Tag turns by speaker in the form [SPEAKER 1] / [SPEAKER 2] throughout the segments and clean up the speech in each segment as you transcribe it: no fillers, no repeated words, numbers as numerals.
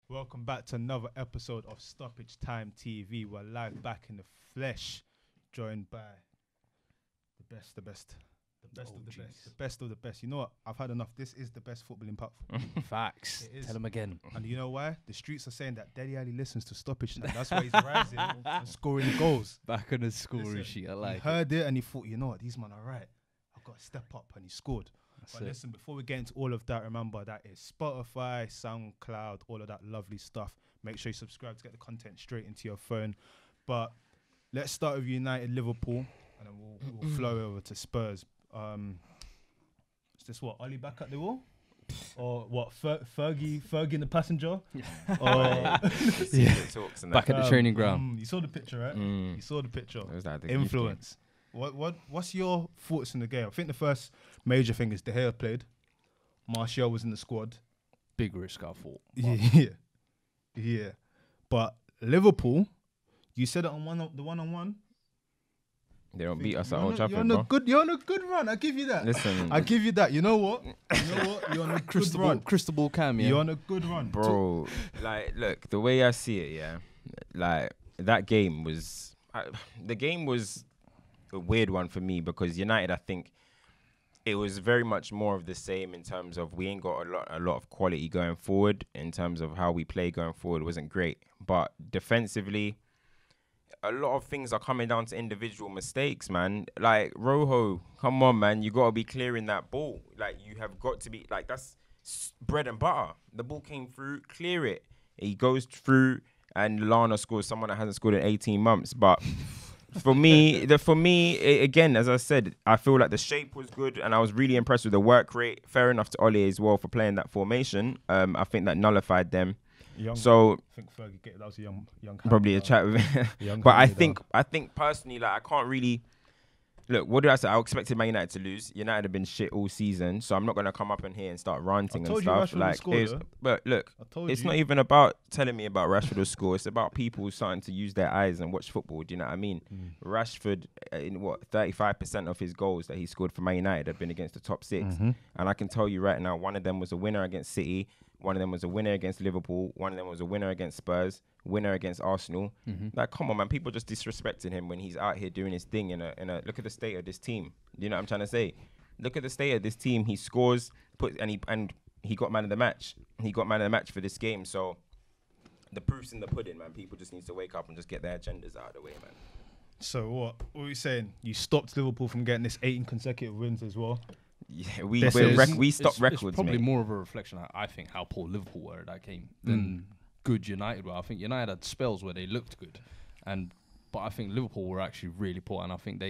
[SPEAKER 1] Welcome back to another episode of Stoppage Time TV. We're live back in the flesh, joined by the best of the best. The best of the best. You know what? I've had enough. This is the best footballing platform.
[SPEAKER 2] Facts. Tell them again.
[SPEAKER 1] And you know why? The streets are saying that Daddy Ali listens to Stoppage Time. That's why he's rising and scoring goals.
[SPEAKER 2] Back on the scoring sheet. I like
[SPEAKER 1] He heard it and he thought, you know what? These men are right. I've got to step up, and he scored. But listen, before we get into all of that, remember that is Spotify, Soundcloud, all of that lovely stuff. Make sure you subscribe to get the content straight into your phone. But let's start with United, Liverpool, and then we'll flow over to Spurs. Is this what, Ollie back at the wall? Or what, Fergie in the passenger?
[SPEAKER 2] Back at the training ground.
[SPEAKER 1] You saw the picture, right? You saw the picture.
[SPEAKER 3] The
[SPEAKER 1] Influence. What's your thoughts in the game? I think the first major thing is De Gea played. Martial was in the squad.
[SPEAKER 2] Big risk, I thought.
[SPEAKER 1] Yeah. But Liverpool, you said it on the one-on-one.
[SPEAKER 3] They don't beat us at Old Trafford,
[SPEAKER 1] You're on a good run. I give you that.
[SPEAKER 3] Listen,
[SPEAKER 1] I give you that. You know what? You're on a good run.
[SPEAKER 2] Crystal ball cam, yeah.
[SPEAKER 1] You're on a good run,
[SPEAKER 3] bro. Like, look, the way I see it, yeah. Like that game was, the game was a weird one for me because United, I think, it was very much more of the same in terms of we ain't got a lot of quality going forward. In terms of how we play going forward, it wasn't great. But defensively, a lot of things are coming down to individual mistakes, man. Like, Rojo, come on, man. You got to be clearing that ball. Like, you have got to be, like, that's bread and butter. The ball came through, clear it. He goes through, and Lana scores, someone that hasn't scored in 18 months. But for me, again, as I said, I feel like the shape was good, and I was really impressed with the work rate. Fair enough to Ollie as well for playing that formation. I think that nullified them.
[SPEAKER 1] I think Fergie, that was a young
[SPEAKER 3] probably a chat with him. But I think personally, like, I can't really look. What did I say? I expected Man United to lose. United have been shit all season, so I'm not gonna come up in here and start ranting and stuff. Like, but look, it's not even about telling me about Rashford's score. It's about people starting to use their eyes and watch football. Do you know what I mean? Rashford, in 35% of his goals that he scored for Man United have been against the top six, and I can tell you right now, one of them was a winner against City. One of them was a winner against Liverpool. One of them was a winner against Spurs. Winner against Arsenal. Like, come on, man. People just disrespecting him when he's out here doing his thing. Look at the state of this team. Do you know what I'm trying to say? Look at the state of this team. He scores, and he got man of the match. He got man of the match for this game. So the proof's in the pudding, man. People just need to wake up and just get their agendas out of the way, man.
[SPEAKER 1] So what are you saying? You stopped Liverpool from getting this 18 consecutive wins as well.
[SPEAKER 3] Yeah, we stopped records.
[SPEAKER 2] It's probably more of a reflection, I think, how poor Liverpool were at that game than good United were. I think United had spells where they looked good, but I think Liverpool were actually really poor. And I think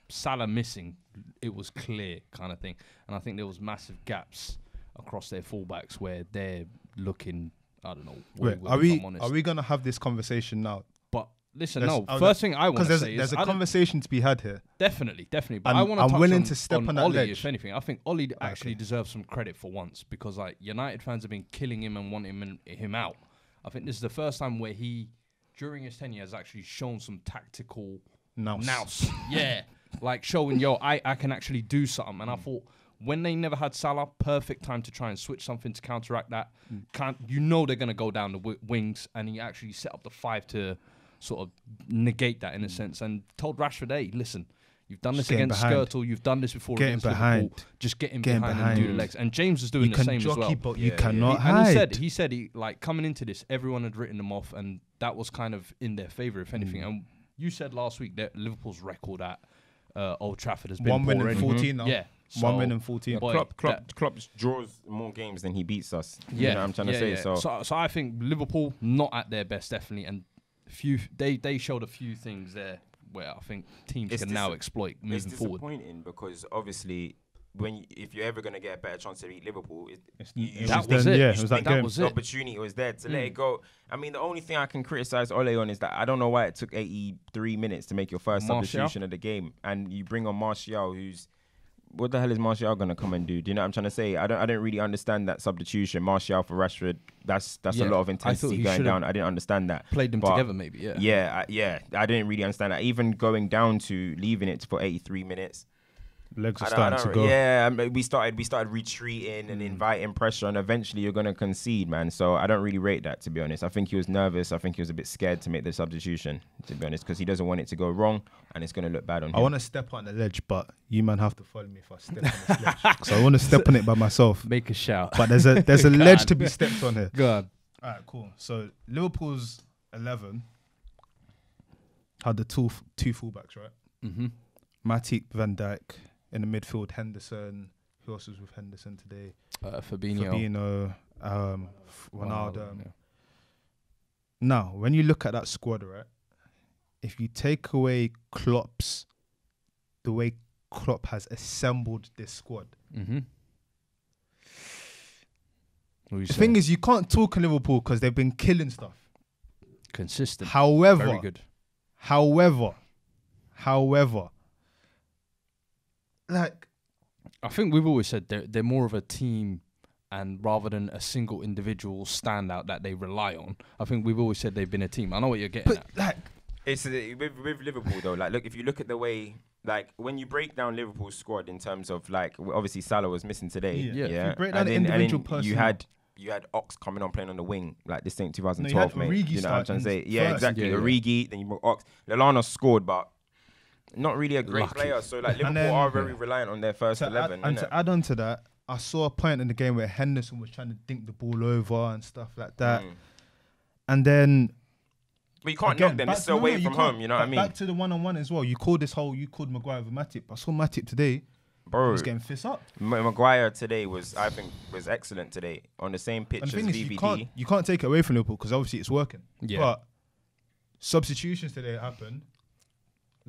[SPEAKER 2] Salah missing, it was clear kind of thing. And I think there was massive gaps across their fullbacks where they're looking, I don't know.
[SPEAKER 1] Wait, are we gonna have this conversation now?
[SPEAKER 2] But listen, first thing I want to say is
[SPEAKER 1] there's a conversation to be had here.
[SPEAKER 2] Definitely. But I want to touch
[SPEAKER 1] willing to step on that
[SPEAKER 2] Ollie,
[SPEAKER 1] ledge.
[SPEAKER 2] if anything. I think Ollie actually deserves some credit for once because, like, United fans have been killing him and wanting him out. I think this is the first time where he, during his tenure, has actually shown some tactical nous. Yeah, like showing, I can actually do something. And I thought, when they never had Salah, perfect time to try and switch something to counteract that. They're going to go down the wings, and he actually set up the 5 to sort of negate that in a sense, and told Rashford, hey, listen, you've done this against Skirtle, you've done this before against Liverpool, just get in behind and do the legs. And James is doing the same as well.
[SPEAKER 1] But you cannot hide.
[SPEAKER 2] And he said, like, coming into this, everyone had written them off, and that was kind of in their favour, if anything. And you said last week that Liverpool's record at Old Trafford has been
[SPEAKER 1] 1 win and 14 now.
[SPEAKER 2] Yeah.
[SPEAKER 1] 1 win and 14.
[SPEAKER 3] Klopp draws more games than he beats us. You know what I'm trying to say?
[SPEAKER 2] Yeah. So I think Liverpool not at their best, definitely, and they showed a few things there where I think teams can now exploit moving forward.
[SPEAKER 3] It's disappointing because obviously if you're ever going to get a better chance to beat Liverpool,
[SPEAKER 1] that was it. It was that game.
[SPEAKER 3] The opportunity was there to let it go. I mean, the only thing I can criticize Ole on is that I don't know why it took 83 minutes to make your first substitution of the game, and you bring on Martial, who's, what the hell is Martial going to come and do? Do you know what I'm trying to say? I don't really understand that substitution. Martial for Rashford, that's a lot of intensity going down. I didn't understand that.
[SPEAKER 2] Played them together maybe,
[SPEAKER 3] Yeah, I didn't really understand that. Even going down to leaving it for 83 minutes.
[SPEAKER 1] Legs are starting to go.
[SPEAKER 3] Yeah, we started retreating and inviting pressure, and eventually you're gonna concede, man. So I don't really rate that, to be honest. I think he was nervous. I think he was a bit scared to make the substitution, to be honest, because he doesn't want it to go wrong, and it's gonna look bad on him.
[SPEAKER 1] I want to step on the ledge, but you man have to follow me if I step on this ledge. So I want to step on it by myself.
[SPEAKER 2] Make a shout.
[SPEAKER 1] But there's a ledge to be stepped on here.
[SPEAKER 2] God.
[SPEAKER 1] All right, cool. So Liverpool's 11 had the two fullbacks, right?
[SPEAKER 2] Mm-hmm.
[SPEAKER 1] Matip, Van Dijk. In the midfield, Henderson. Who else was with Henderson today?
[SPEAKER 2] Fabinho.
[SPEAKER 1] Ronaldo.
[SPEAKER 2] Yeah.
[SPEAKER 1] Now, when you look at that squad, right? If you take away the way Klopp has assembled this squad.
[SPEAKER 2] Mm-hmm.
[SPEAKER 1] The thing is, you can't talk in Liverpool because they've been killing stuff.
[SPEAKER 2] Consistent.
[SPEAKER 1] However,
[SPEAKER 2] very good.
[SPEAKER 1] However, like,
[SPEAKER 2] I think we've always said they're more of a team, and rather than a single individual standout that they rely on. I think we've always said they've been a team. I know what you're getting at.
[SPEAKER 1] Like,
[SPEAKER 3] it's with Liverpool though. Like, look, if you look at the way, like, when you break down Liverpool's squad in terms of, like, obviously Salah was missing today.
[SPEAKER 1] Yeah.
[SPEAKER 3] Yeah.
[SPEAKER 1] If you break down the individual person,
[SPEAKER 3] you had Ox coming on playing on the wing, like this ain't 2012, mate.
[SPEAKER 1] Origi
[SPEAKER 3] you know what I'm trying to say?
[SPEAKER 1] first.
[SPEAKER 3] Yeah, exactly.
[SPEAKER 2] Yeah.
[SPEAKER 3] Origi, then you brought Ox. Lallana scored, but not really a great player. So, like, Liverpool are very reliant on their first 11.
[SPEAKER 1] To add on to that, I saw a point in the game where Henderson was trying to dink the ball over and stuff like that. And then...
[SPEAKER 3] But you can't knock them. It's away from home, you know what I mean?
[SPEAKER 1] Back to the one-on-one as well. You called Maguire with Matip. I saw Matip today.
[SPEAKER 3] Bro,
[SPEAKER 1] he was getting fist up.
[SPEAKER 3] Maguire today was excellent today. On the same pitch as VVD.
[SPEAKER 1] You can't take it away from Liverpool because obviously it's working.
[SPEAKER 2] Yeah.
[SPEAKER 1] But substitutions today happened.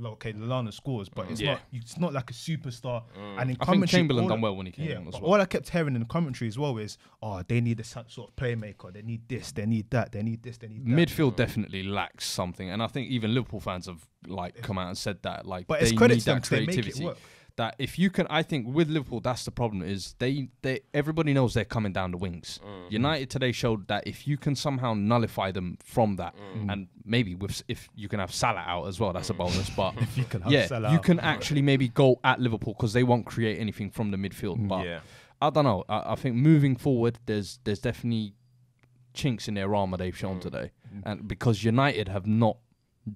[SPEAKER 1] Okay, Lallana scores, but it's not like a superstar. And in
[SPEAKER 2] I think Chamberlain done well when he came in as well.
[SPEAKER 1] All I kept hearing in the commentary as well is, they need a sort of playmaker. They need this, they need that, they need this, they need that.
[SPEAKER 2] Midfield definitely lacks something, and I think even Liverpool fans have come out and said that. Like,
[SPEAKER 1] but
[SPEAKER 2] they
[SPEAKER 1] it's credit
[SPEAKER 2] need
[SPEAKER 1] to them
[SPEAKER 2] that
[SPEAKER 1] 'cause they make it
[SPEAKER 2] creativity.
[SPEAKER 1] work.
[SPEAKER 2] That if you can, I think with Liverpool, that's the problem, is they everybody knows they're coming down the wings. United today showed that if you can somehow nullify them from that, and maybe if you can have Salah out as well, that's a bonus. But
[SPEAKER 1] if you can have Salah
[SPEAKER 2] you
[SPEAKER 1] out,
[SPEAKER 2] can actually maybe go at Liverpool because they won't create anything from the midfield. But I don't know. I think moving forward, there's definitely chinks in their armour they've shown today, and because United have not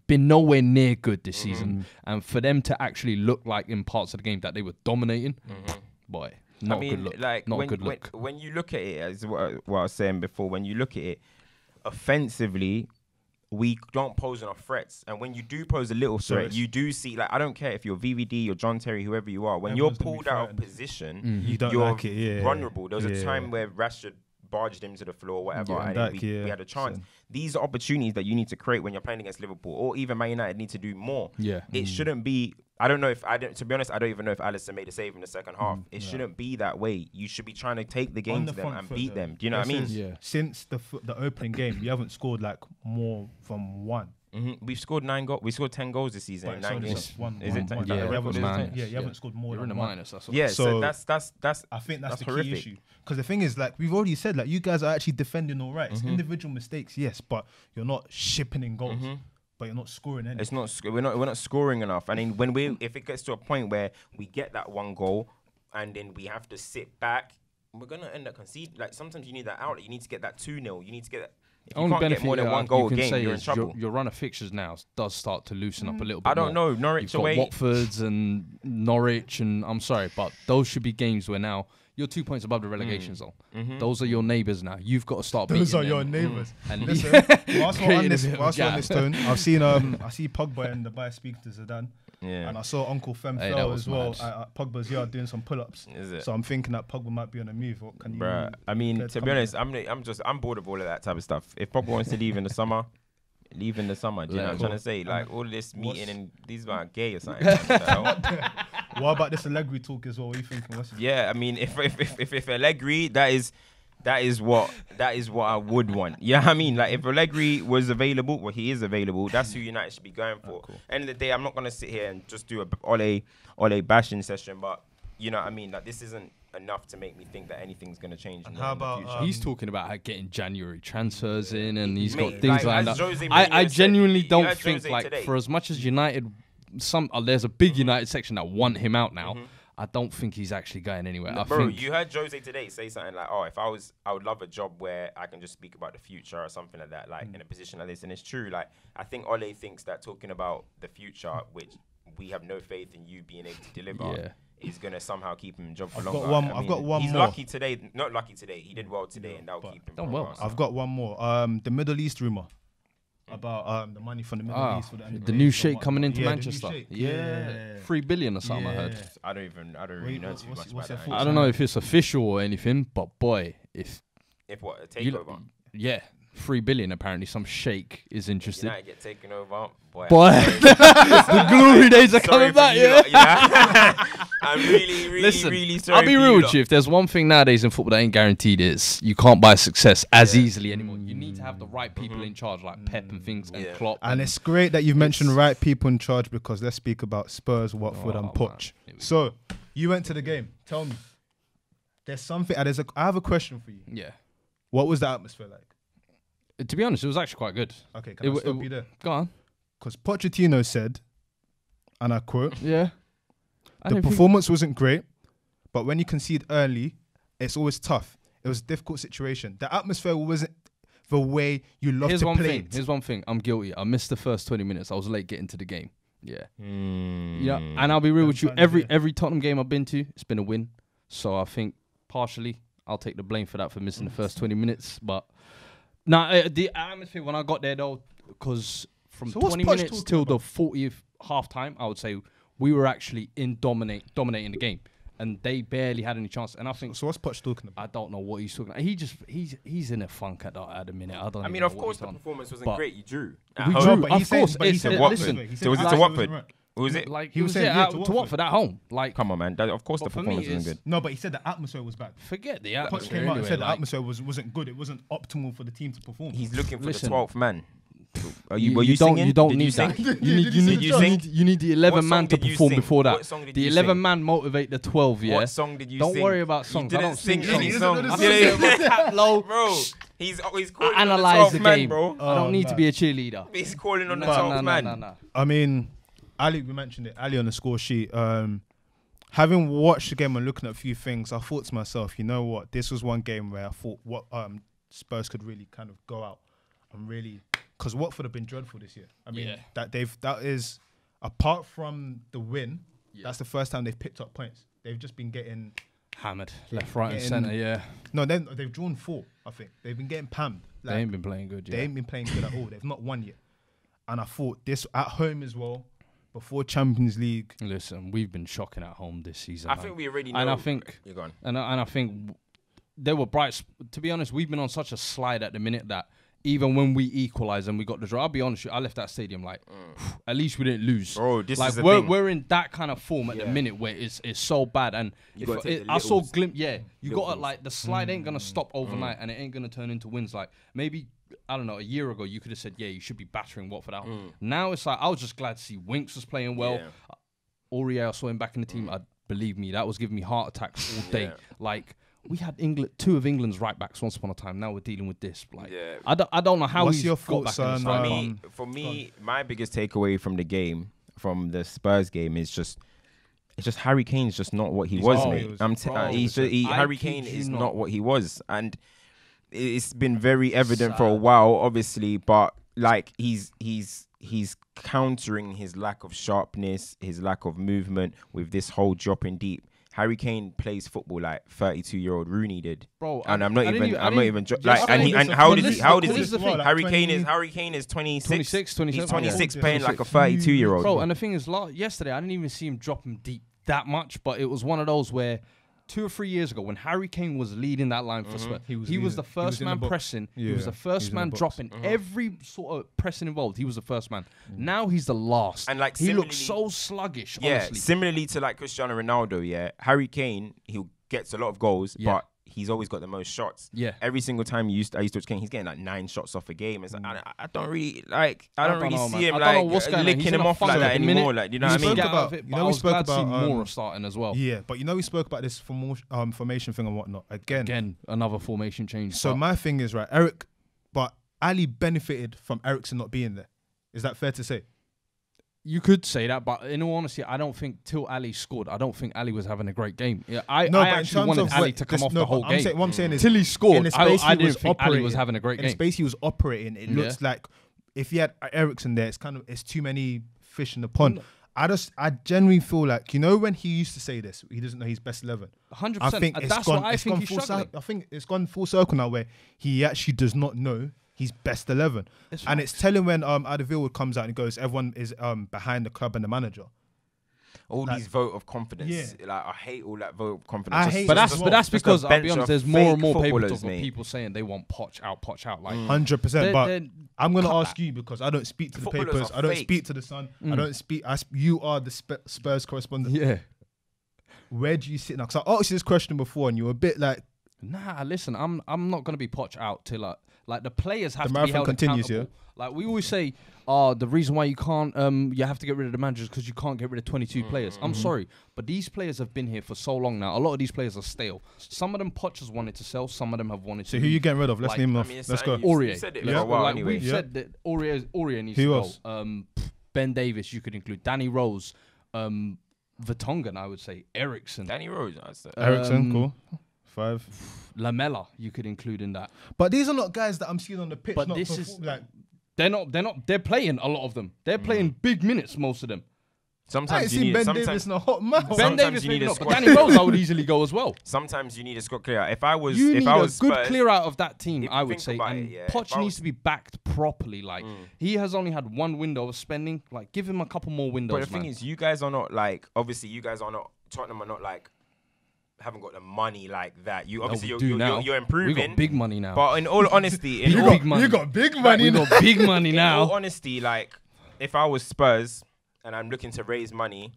[SPEAKER 2] been nowhere near good this season, and for them to actually look like in parts of the game that they were dominating, boy, not a good look.
[SPEAKER 3] Like,
[SPEAKER 2] not a good look.
[SPEAKER 3] When you look at it, as what I was saying before, when you look at it, offensively, we don't pose enough threats. And when you do pose a little threat, you do see, like, I don't care if you're VVD or John Terry, whoever you are, when you're pulled out of position, you're vulnerable. There was a time where Rashford barged him to the floor, whatever, and we had a chance. These are opportunities that you need to create when you're playing against Liverpool, or even Man United need to do more. It shouldn't be. I don't know if to be honest, I don't even know if Alisson made a save in the second half. It shouldn't be that way. You should be trying to take the game to them and beat them. Do you know what I mean?
[SPEAKER 1] Since the opening game, you haven't scored like more from one.
[SPEAKER 3] We've scored 9 goals. We scored 10 goals this season in 9 games.
[SPEAKER 1] Is it 10? You haven't scored more than
[SPEAKER 2] one.
[SPEAKER 1] Minus.
[SPEAKER 3] So that's.
[SPEAKER 1] I think that's the
[SPEAKER 3] horrific.
[SPEAKER 1] key issue. Because the thing is, like we've already said, like you guys are actually defending all right. It's individual mistakes, yes, but you're not shipping in goals. But you're not scoring any.
[SPEAKER 3] It's not. We're not scoring enough. I mean, if it gets to a point where we get that one goal, and then we have to sit back, we're gonna end up conceding. Like sometimes you need that outlet. You need to get that 2-0. You need to get that. If you can't get more than one goal a game, you're in trouble.
[SPEAKER 2] Your run of fixtures now does start to loosen up a little bit.
[SPEAKER 3] I don't know. Norwich
[SPEAKER 2] You've
[SPEAKER 3] away.
[SPEAKER 2] got Watfords and Norwich, and I'm sorry, but those should be games where now you're 2 points above the relegation zone. Those are your neighbours now. You've got to start beating them.
[SPEAKER 1] Those are your neighbours.
[SPEAKER 2] And
[SPEAKER 1] listen, whilst we're on this tone, I see Pogba and the guy speaking to Zidane. And I saw Uncle Fem fell as well at Pogba's yard doing some pull-ups. So I'm thinking that Pogba might be on the move.
[SPEAKER 3] Bruh, I mean, to be honest, I'm bored of all of that type of stuff. If Pogba wants to leave in the summer, leave in the summer. Do you know what I'm trying to say? Like all of this meeting and these are gay or something.
[SPEAKER 1] What about this Allegri talk as well? What are you thinking?
[SPEAKER 3] I mean, if Allegri, that is what I would want. Yeah, I mean, like if Allegri was available, well, he is available. That's who United should be going for. End of the day, I'm not gonna sit here and just do a Ole bashing session, but you know what I mean. Like this isn't enough to make me think that anything's gonna change. And
[SPEAKER 1] how about
[SPEAKER 3] in the future.
[SPEAKER 2] He's talking about getting January transfers in, and he's got things lined up. I genuinely don't think like today. For as much as United, there's a big United section that want him out now. I don't think he's actually going anywhere.
[SPEAKER 3] No, bro, you heard Jose today say something like, "Oh, if I would love a job where I can just speak about the future or something like that, like in a position like this." And it's true. Like, I think Ole thinks that talking about the future, which we have no faith in you being able to deliver, is gonna somehow keep him in job for longer.
[SPEAKER 1] I've got one
[SPEAKER 3] he's
[SPEAKER 1] more.
[SPEAKER 3] lucky today. Not lucky today. He did well today, and that'll keep him.
[SPEAKER 2] Done well.
[SPEAKER 1] I've got one more. The Middle East rumor about the money from the Middle East for
[SPEAKER 2] the new sheikh coming into
[SPEAKER 1] Yeah,
[SPEAKER 2] Manchester.
[SPEAKER 1] the new sheikh.
[SPEAKER 2] Yeah, 3 billion or something. I heard.
[SPEAKER 3] I don't really know too much about that.
[SPEAKER 2] I don't know if it's official or anything, but boy, if
[SPEAKER 3] what, a takeover?
[SPEAKER 2] 3 billion apparently. Some sheikh is interested.
[SPEAKER 3] United get taken over, boy.
[SPEAKER 2] The glory days are coming back.
[SPEAKER 3] I'm really sorry.
[SPEAKER 2] I'll be real with you. If there's one thing nowadays in football that ain't guaranteed, is you can't buy success as easily anymore. You need to have the right people in charge, like Pep and things, and Klopp.
[SPEAKER 1] And it's great that you've mentioned right people in charge, because let's speak about Spurs, Watford, and Poch. So you went to the game. Tell me, there's something. I have a question for you.
[SPEAKER 2] Yeah.
[SPEAKER 1] What was the atmosphere like?
[SPEAKER 2] To be honest, it was actually quite good.
[SPEAKER 1] Okay, can I stop you there?
[SPEAKER 2] Go on.
[SPEAKER 1] Because Pochettino said, and I quote,
[SPEAKER 2] the
[SPEAKER 1] performance wasn't great, but when you concede early, it's always tough. It was a difficult situation. The atmosphere wasn't the way you love to play it.
[SPEAKER 2] Here's one thing. I'm guilty. I missed the first 20 minutes. I was late getting to the game. Yeah. Yeah. And I'll be real with you. Every Tottenham game I've been to, it's been a win. So I think partially I'll take the blame for that, for missing the first 20 minutes. But the atmosphere when I got there, though, because from 20 minutes till the 40th half time, I would say we were actually dominating the game, and they barely had any chance. And I think.
[SPEAKER 1] So what's Poch talking about?
[SPEAKER 2] I don't know what he's talking about. He's in a funk at the minute. I mean,
[SPEAKER 3] of course the performance wasn't great. You drew.
[SPEAKER 2] We drew, of course.
[SPEAKER 3] But he said Watford. So was it to Watford? Was it?
[SPEAKER 2] Like he was to Watford at home. Like,
[SPEAKER 3] come on, man. Of course the performance wasn't good.
[SPEAKER 1] No, but he said the atmosphere was bad.
[SPEAKER 2] Forget the
[SPEAKER 1] Poch
[SPEAKER 2] atmosphere.
[SPEAKER 1] came out and said the atmosphere wasn't good. It wasn't optimal for the team to perform.
[SPEAKER 3] He's looking for the 12th man.
[SPEAKER 2] Were you singing? You don't need that. You need the 11 man to perform before that.
[SPEAKER 3] The
[SPEAKER 2] 11 man motivate the 12. Yeah.
[SPEAKER 3] What song did you sing?
[SPEAKER 2] Don't worry about songs. I don't sing
[SPEAKER 3] any
[SPEAKER 2] songs.
[SPEAKER 3] Bro, he's calling
[SPEAKER 2] I analyze the game,
[SPEAKER 3] bro.
[SPEAKER 2] I don't need to be a cheerleader.
[SPEAKER 3] He's calling on the 12th man.
[SPEAKER 1] I mean, Ali, we mentioned it. Ali on the score sheet. Having watched the game and looking at a few things, I thought to myself, you know what? This was one game where I thought Spurs could really kind of go out and really, because Watford have been dreadful this year. I mean, that is apart from the win, that's the first time they've picked up points. They've just been getting
[SPEAKER 2] hammered left, right, and centre. Yeah.
[SPEAKER 1] No, they've drawn 4. I think they've been getting pammed.
[SPEAKER 2] Like, they ain't been playing good.
[SPEAKER 1] They ain't been playing good at all. They've not won yet. And I thought this at home as well. Before Champions League.
[SPEAKER 2] Listen, we've been shocking at home this season.
[SPEAKER 3] I think we already know.
[SPEAKER 2] And I think
[SPEAKER 3] you're gone.
[SPEAKER 2] And I think there were bright. To be honest, we've been on such a slide at the minute that even when we equalised and we got the draw, I'll be honest with you, I left that stadium like, at least we didn't lose.
[SPEAKER 3] Bro, this
[SPEAKER 2] like
[SPEAKER 3] is the thing.
[SPEAKER 2] We're in that kind of form at the minute where it's so bad. And I saw glimpse. Yeah, you got to like the slide ain't gonna stop overnight, and it ain't gonna turn into wins. Like maybe. I don't know, a year ago, you could have said, yeah, you should be battering Watford out. Now it's like, I was just glad to see Winks was playing well. Yeah. Aurier, I saw him back in the team. Believe me, that was giving me heart attacks all day. Like, we had 2 of England's right backs once upon a time. Now we're dealing with this. Like, I don't know how he's got back in the
[SPEAKER 3] For me, my biggest takeaway from the game, from the Spurs game, is just Harry Kane's just not what he was, mate. Harry Kane is not what he was. And it's been very evident for a while, obviously, but like he's countering his lack of sharpness, his lack of movement with this whole dropping deep. Harry Kane plays football like 32-year-old Rooney did,
[SPEAKER 2] bro.
[SPEAKER 3] And I'm not even how old is he? Harry Kane is 26. He's 26 playing like a 32-year-old.
[SPEAKER 2] Bro, and the thing is, yesterday I didn't even see him drop him deep that much, but it was one of those where 2 or 3 years ago, when Harry Kane was leading that line for Spurs, he was the first man pressing. He was the first man dropping. Every sort of pressing involved, he was the first man. Now he's the last. And like he looks so sluggish, honestly.
[SPEAKER 3] Similarly to like Cristiano Ronaldo, Harry Kane, he gets a lot of goals, but he's always got the most shots. Yeah. Every single time I used to watch Kane, he's getting like 9 shots off a game. It's like, I don't really see him like licking him off like that anymore. Like, you know what I mean?
[SPEAKER 2] We spoke about Mora starting as well.
[SPEAKER 1] Yeah, but we spoke about this formation thing and whatnot. Again,
[SPEAKER 2] another formation change.
[SPEAKER 1] So my thing is, right, Ali benefited from Eriksen not being there. Is that fair to say?
[SPEAKER 2] You could say that, but in all honesty, I don't think till Ali scored, I don't think Ali was having a great game. Yeah, I actually wanted Ali to come off the whole game.
[SPEAKER 1] What I'm saying is,
[SPEAKER 2] till he scored, I didn't think Ali was
[SPEAKER 1] operating,
[SPEAKER 2] having a great game.
[SPEAKER 1] In the space he was operating, it looks like if he had Eriksen there, it's too many fish in the pond. I genuinely feel like, you know, when he used to say this, he doesn't know his best 11.
[SPEAKER 2] 100%.
[SPEAKER 1] I think
[SPEAKER 2] That's what I think he's struggling.
[SPEAKER 1] I think it's gone full circle now where he actually does not know his best 11. And it's telling when Alderweireld comes out and goes, everyone is behind the club and the manager.
[SPEAKER 3] All these vote of confidence.
[SPEAKER 1] Yeah.
[SPEAKER 3] Like, I hate all that vote of confidence.
[SPEAKER 2] But that's because, I'll be honest, there's more and more people saying they want Poch out. Like
[SPEAKER 1] 100%. But I'm going to ask you, because I don't speak to the papers. I don't speak to the Sun. I don't speak. You are the Spurs correspondent.
[SPEAKER 2] Yeah.
[SPEAKER 1] Where do you sit now? Because I asked you this question before and you were a bit like,
[SPEAKER 2] nah, listen, I'm not going to be Poch out till like the players have to be held accountable. Yeah? Like we always say, the reason why you can't, you have to get rid of the managers because you can't get rid of 22 players. I'm sorry, but these players have been here for so long now. A lot of these players are stale. Some of them Poch has wanted to sell. Some of them have wanted to.
[SPEAKER 1] So who are you getting rid of? Let's name them off. Let's go.
[SPEAKER 2] Aurier.
[SPEAKER 3] We've
[SPEAKER 2] said that Aurier needs to go. Ben Davis, you could include. Danny Rose, Vertonghen, I would say. Eriksen.
[SPEAKER 3] Danny Rose, I'd say.
[SPEAKER 1] Eriksen, cool. 5.
[SPEAKER 2] Lamella, you could include in that.
[SPEAKER 1] But these are not guys that I'm seeing on the pitch.
[SPEAKER 2] But this is like they're not. They're playing a lot of them. They're playing big minutes, most of them.
[SPEAKER 1] Sometimes you need Ben Davis in a hot mouth.
[SPEAKER 2] Ben Davis, maybe not, but Danny Rose, I would easily go as well.
[SPEAKER 3] Sometimes you need a squad clear out. If I was
[SPEAKER 2] good
[SPEAKER 3] Spurs,
[SPEAKER 2] clear out of that team, I would say. And
[SPEAKER 3] it,
[SPEAKER 2] Poch needs to be backed properly. Like he has only had one window of spending. Like give him a couple more windows.
[SPEAKER 3] But the thing is, you guys are not like. Obviously, you guys are not. Tottenham are not like. Haven't got the money like that. You obviously you're improving.
[SPEAKER 2] We got big money now.
[SPEAKER 3] But in all honesty,
[SPEAKER 1] you got big money.
[SPEAKER 2] We got big money now.
[SPEAKER 3] In all honesty, like if I was Spurs and I'm looking to raise money,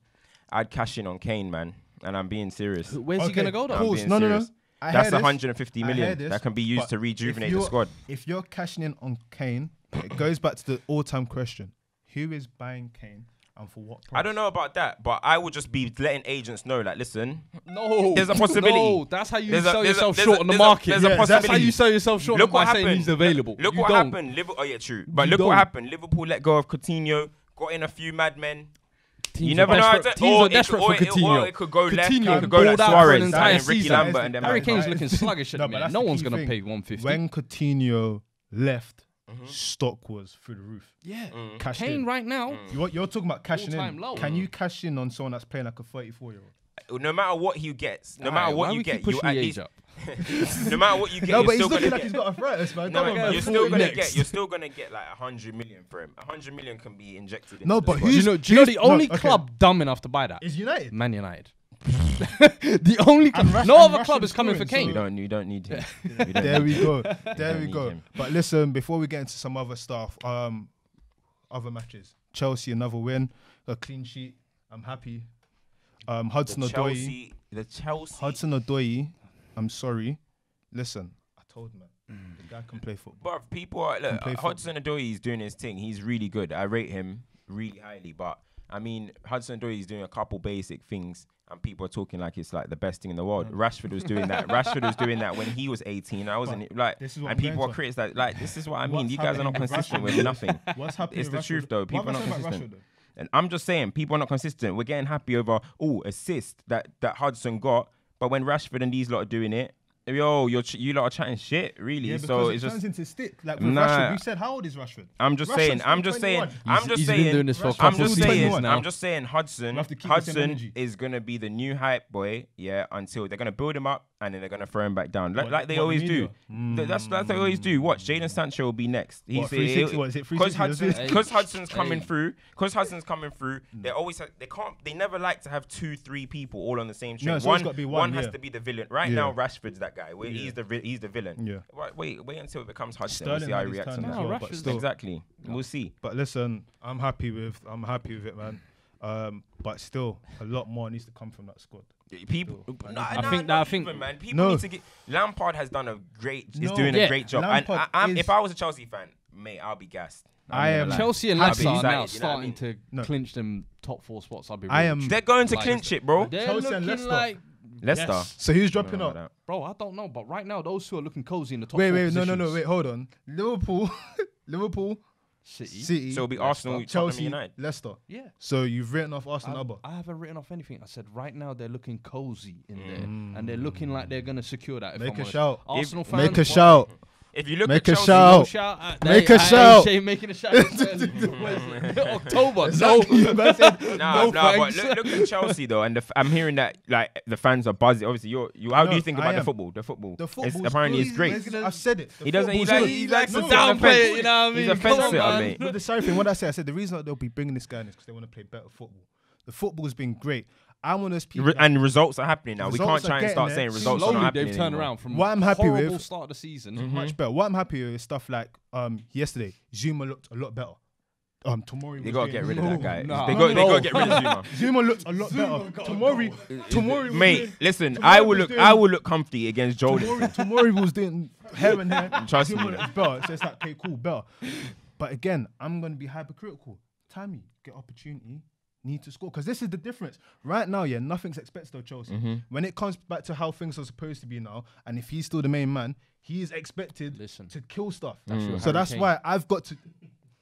[SPEAKER 3] I'd cash in on Kane, man. And I'm being serious.
[SPEAKER 2] Where's he gonna go though?
[SPEAKER 1] No.
[SPEAKER 3] That's 150 million that can be used to rejuvenate the squad.
[SPEAKER 1] If you're cashing in on Kane, it goes back to the all-time question: who is buying Kane? And for what price?
[SPEAKER 3] I don't know about that, but I would just be letting agents know, like, listen,
[SPEAKER 2] no,
[SPEAKER 3] there's a possibility.
[SPEAKER 2] No, that's how you sell yourself short on the market.
[SPEAKER 3] There's a possibility.
[SPEAKER 2] That's how you sell yourself short by saying he's available.
[SPEAKER 3] Look what happened. Oh yeah, true. But look what happened. Liverpool let go of Coutinho, got in a few madmen. You never know.
[SPEAKER 2] Teams are desperate for Coutinho.
[SPEAKER 3] Or it could go left. It could go like Suarez and Ricky Lambert and them.
[SPEAKER 2] Harry Kane's looking sluggish at the minute. No one's going to pay 150.
[SPEAKER 1] When Coutinho left, stock was through the roof.
[SPEAKER 2] Yeah.
[SPEAKER 1] Kane
[SPEAKER 2] right now.
[SPEAKER 1] You're talking about cashing in. Low. Can you cash in on someone that's playing like a 34-year-old?
[SPEAKER 3] No matter what he gets, no matter what you get, you at least. No matter what you get,
[SPEAKER 1] no, but he's looking like he's got arthritis, man.
[SPEAKER 3] You're still gonna get like 100 million for him. 100 million can be injected.
[SPEAKER 1] No, but
[SPEAKER 2] do you know the only club dumb enough to buy that
[SPEAKER 1] is United.
[SPEAKER 2] Man United. The only no other club is coming for Kane.
[SPEAKER 3] You don't need him.
[SPEAKER 1] There we go. But listen, before we get into some other stuff, other matches. Chelsea, another win, a clean sheet. I'm happy. Hudson-Odoi. Hudson-Odoi. I'm sorry. Listen, I told him, the guy can play football.
[SPEAKER 3] But people are Hudson-Odoi is doing his thing. He's really good. I rate him really highly. But I mean, Hudson-Odoi is doing a couple basic things, and people are talking like it's like the best thing in the world. Rashford was doing that. Rashford was doing that when he was 18. I wasn't like, and people are critics that like this is what I mean. You guys are not consistent with nothing.
[SPEAKER 1] What's happening?
[SPEAKER 3] It's the truth though. People are not consistent. And I'm just saying, people are not consistent. We're getting happy over assist that Hudson got, but when Rashford and these lot are doing it, you lot are chatting shit, really.
[SPEAKER 1] Yeah,
[SPEAKER 3] so
[SPEAKER 1] it turns into stick. Like with Rashford, we said, how old is Rashford?
[SPEAKER 3] I'm just saying. Hudson is gonna be the new hype boy, yeah. Until they're gonna build him up and then they're gonna throw him back down, like they always do. That's what they always do. Watch, Jadon Sancho will be next. Because Hudson's coming through. They never like to have 2-3 people all on the same train. One has to be the villain. Right now, Rashford's that guy. He's the villain.
[SPEAKER 1] Yeah.
[SPEAKER 3] Wait until it becomes Hudson. We'll see how he reacts on that. Exactly. We'll see.
[SPEAKER 1] But listen, I'm happy with it, man. But still, a lot more needs to come from that squad.
[SPEAKER 3] People,
[SPEAKER 2] I think,
[SPEAKER 3] man. People need to get. Lampard has done a great job. And if I was a Chelsea fan, mate, I'll be gassed.
[SPEAKER 2] I am Chelsea and Leicester are now starting to clinch them top 4 spots.
[SPEAKER 3] They're going to clinch it, bro.
[SPEAKER 2] They're
[SPEAKER 1] Chelsea and
[SPEAKER 2] looking like
[SPEAKER 3] Leicester.
[SPEAKER 1] Yes. So who's dropping up?
[SPEAKER 2] Bro, I don't know, but right now those two are looking cozy in the top.
[SPEAKER 1] Wait, hold on. Liverpool,
[SPEAKER 2] City.
[SPEAKER 3] So it'll be
[SPEAKER 2] Leicester.
[SPEAKER 3] Arsenal,
[SPEAKER 1] Chelsea,
[SPEAKER 3] United.
[SPEAKER 1] Leicester.
[SPEAKER 2] Yeah.
[SPEAKER 1] So you've written off Arsenal.
[SPEAKER 2] I haven't written off anything. I said right now they're looking cozy in there, and they're looking like they're gonna secure that.
[SPEAKER 1] Make a shout.
[SPEAKER 2] Arsenal fans,
[SPEAKER 1] Make a shout.
[SPEAKER 3] If you look
[SPEAKER 1] Make
[SPEAKER 3] at
[SPEAKER 1] a
[SPEAKER 3] Chelsea,
[SPEAKER 1] shout. Make a shout.
[SPEAKER 2] Making a shout. October.
[SPEAKER 1] Exactly.
[SPEAKER 3] Nah, but look at Chelsea though, and I'm hearing that like the fans are buzzing. Obviously, how do you think about the football? The football apparently is great.
[SPEAKER 1] I've said it.
[SPEAKER 3] He doesn't. He likes to
[SPEAKER 2] downplay it. You know what I mean?
[SPEAKER 3] He's a fence sitter, mate.
[SPEAKER 1] But the sorry thing, what I said the reason that they'll be bringing this guy in is because they want to play better football. The football's been great. I'm one of those people.
[SPEAKER 3] And results are happening now. We can't
[SPEAKER 1] Results
[SPEAKER 3] try
[SPEAKER 1] are
[SPEAKER 3] and start
[SPEAKER 1] getting
[SPEAKER 3] saying
[SPEAKER 1] there.
[SPEAKER 3] results are not
[SPEAKER 2] Slowly
[SPEAKER 3] happening.
[SPEAKER 2] they've turned
[SPEAKER 3] anymore.
[SPEAKER 2] around from
[SPEAKER 1] What I'm happy with-
[SPEAKER 2] horrible start of the season.
[SPEAKER 1] Much better. What I'm happy with is stuff like yesterday, Zuma looked a lot better. Tomori.
[SPEAKER 3] They gotta get rid of that guy.
[SPEAKER 2] Nah.
[SPEAKER 3] They gotta get rid of Zuma.
[SPEAKER 1] Zuma looked a lot better. Tomori.
[SPEAKER 3] Mate, listen, I will look comfy against Jordan.
[SPEAKER 1] Tomori was doing hair and hair.
[SPEAKER 3] Trust
[SPEAKER 1] Zuma
[SPEAKER 3] me.
[SPEAKER 1] looked better. So it's like, okay, cool, better. But again, I'm gonna be hypercritical. Tammy, get opportunity. Need to score because this is the difference right now. Yeah, nothing's expected of Chelsea. When it comes back to how things are supposed to be now, and if he's still the main man, he is expected to kill stuff. So that's why I've got to.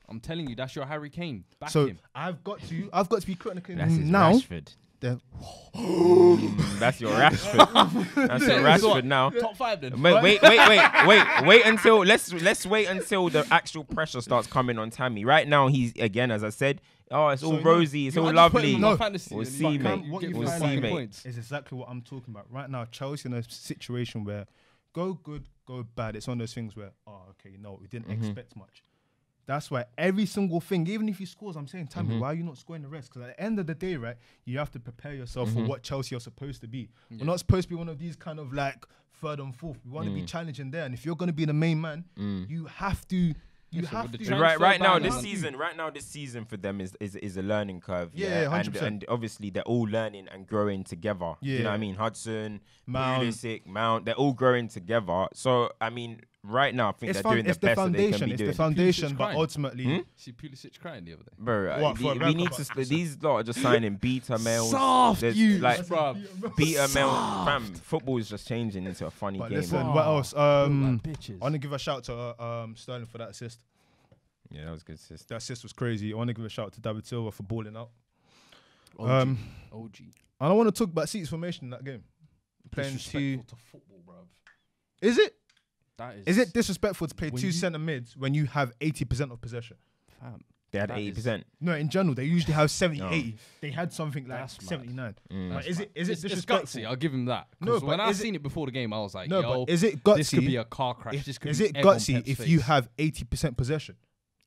[SPEAKER 2] I'm telling you, that's your Harry Kane. Back
[SPEAKER 1] So
[SPEAKER 2] him.
[SPEAKER 1] I've got to be critical
[SPEAKER 3] That's his
[SPEAKER 1] now.
[SPEAKER 3] Rashford. That's your Rashford. That's your Rashford now.
[SPEAKER 2] Top 5 then.
[SPEAKER 3] Wait until let's wait until the actual pressure starts coming on Tammy. Right now, he's again, as I said. Oh, it's all rosy. It's all lovely. We'll see, mate. We'll see, mate.
[SPEAKER 1] Is exactly what I'm talking about right now. Chelsea in a situation where go good, go bad. It's one of those things where okay, no, we didn't expect much. That's why every single thing, even if he scores, I'm saying, Tammy, why are you not scoring the rest? Because at the end of the day, right, you have to prepare yourself for what Chelsea are supposed to be. We're not supposed to be one of these kind of like third and fourth. We want to be challenging there, and if you're going to be the main man, you have to.
[SPEAKER 3] Right now, this season for them is a learning curve.
[SPEAKER 1] Yeah, 100%.
[SPEAKER 3] And obviously they're all learning and growing together.
[SPEAKER 1] Yeah.
[SPEAKER 3] You know what I mean? Hudson,
[SPEAKER 1] Mount,
[SPEAKER 3] Mount, they're all growing together. So I mean, right now I think they're doing the best that they can be doing.
[SPEAKER 1] It's the foundation, but ultimately,
[SPEAKER 2] See Pulisic crying the other day.
[SPEAKER 3] Bro, we need to. These lot are just signing beta males.
[SPEAKER 2] Soft, you,
[SPEAKER 3] like
[SPEAKER 2] bruv.
[SPEAKER 3] beta male. Fam, football is just changing into a funny
[SPEAKER 1] but
[SPEAKER 3] game.
[SPEAKER 1] listen, what else? I want to give a shout to Sterling for that assist.
[SPEAKER 3] Yeah, that was good, sis.
[SPEAKER 1] That assist was crazy. I want to give a shout to David Silva for balling out.
[SPEAKER 2] OG.
[SPEAKER 1] And I want to talk about City's formation in that game. Playing
[SPEAKER 2] Disrespectful to football, bruv.
[SPEAKER 1] Is it?
[SPEAKER 2] That
[SPEAKER 1] Is it disrespectful to play two centre mids when you have 80% of possession?
[SPEAKER 2] Fam.
[SPEAKER 3] They had 80%.
[SPEAKER 1] No, in general, they usually have 70, 80. They had something like
[SPEAKER 2] That's mad.
[SPEAKER 1] 79. Like, is it
[SPEAKER 2] It's
[SPEAKER 1] disrespectful?
[SPEAKER 2] gutsy. I'll give him that.
[SPEAKER 1] No,
[SPEAKER 2] No, when
[SPEAKER 1] but
[SPEAKER 2] I
[SPEAKER 1] is it-
[SPEAKER 2] seen it before the game, I was like,
[SPEAKER 1] No,
[SPEAKER 2] yo,
[SPEAKER 1] but is it gutsy?
[SPEAKER 2] this could be a car crash. This could
[SPEAKER 1] Is
[SPEAKER 2] be
[SPEAKER 1] it
[SPEAKER 2] egg on
[SPEAKER 1] gutsy
[SPEAKER 2] Pep's
[SPEAKER 1] if
[SPEAKER 2] face.
[SPEAKER 1] you have 80% possession?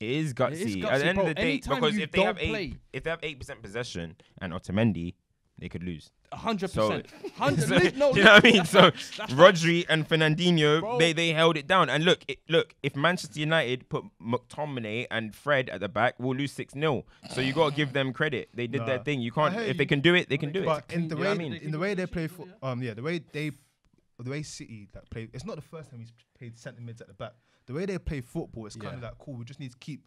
[SPEAKER 3] It is gutsy.
[SPEAKER 2] It is
[SPEAKER 3] At
[SPEAKER 2] gutsy,
[SPEAKER 3] the end
[SPEAKER 2] bro.
[SPEAKER 3] of the day,
[SPEAKER 2] Anytime
[SPEAKER 3] because
[SPEAKER 2] you
[SPEAKER 3] if they have
[SPEAKER 2] don't play-
[SPEAKER 3] if they have 8% possession and Otamendi, they could lose.
[SPEAKER 2] 100%.
[SPEAKER 3] Do
[SPEAKER 2] 100%.
[SPEAKER 3] you know what I mean? So Rodri and Fernandinho, they held it down. And look, if Manchester United put McTominay and Fred at the back, we'll lose 6-0. So you got to give them credit. They did their thing. You can't. If they can do it, they can do it.
[SPEAKER 1] But in the way,
[SPEAKER 3] I mean?
[SPEAKER 1] in the way they play, the way City that play, it's not the first time he's played centre mids at the back. The way they play football, it's kind of like cool. We just need to keep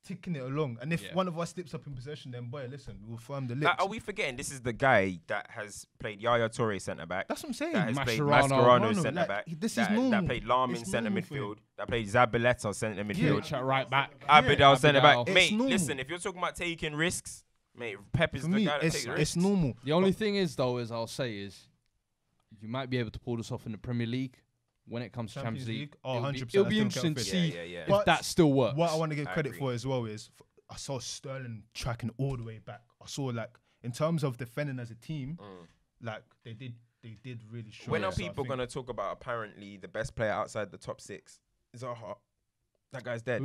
[SPEAKER 1] ticking it along. And if one of us slips up in possession, then boy, listen, we'll firm the lips.
[SPEAKER 3] Are we forgetting this is the guy that has played Yaya Toure centre back?
[SPEAKER 1] That's what I'm saying.
[SPEAKER 3] That has played
[SPEAKER 2] Mascherano.
[SPEAKER 3] Mascherano centre back.
[SPEAKER 1] This is
[SPEAKER 3] that
[SPEAKER 1] normal.
[SPEAKER 3] played Lahm in
[SPEAKER 1] It's
[SPEAKER 3] centre
[SPEAKER 1] normal for
[SPEAKER 3] midfield.
[SPEAKER 1] him.
[SPEAKER 3] That played Zabaleta centre midfield.
[SPEAKER 2] Chat right back.
[SPEAKER 3] Abidal centre back.
[SPEAKER 2] Abidal.
[SPEAKER 3] Mate,
[SPEAKER 1] normal.
[SPEAKER 3] listen, if you're talking about taking risks, mate, Pep is
[SPEAKER 1] For
[SPEAKER 3] the
[SPEAKER 1] me,
[SPEAKER 3] guy that takes risks.
[SPEAKER 1] it's normal.
[SPEAKER 2] The only thing is, though, I'll say you might be able to pull this off in the Premier League. When it comes to Champions League,
[SPEAKER 1] Oh, 100%.
[SPEAKER 2] it'll be
[SPEAKER 1] I still
[SPEAKER 2] interesting to
[SPEAKER 1] get
[SPEAKER 2] see
[SPEAKER 3] Yeah.
[SPEAKER 2] if that still works.
[SPEAKER 1] What I want to give
[SPEAKER 3] I
[SPEAKER 1] credit
[SPEAKER 3] agree.
[SPEAKER 1] for as well is I saw Sterling tracking all the way back. I saw like in terms of defending as a team, like they did really show.
[SPEAKER 3] When are
[SPEAKER 1] it. So I
[SPEAKER 3] people
[SPEAKER 1] think-
[SPEAKER 3] going to talk about apparently the best player outside the top 6? Zaha. That guy's dead.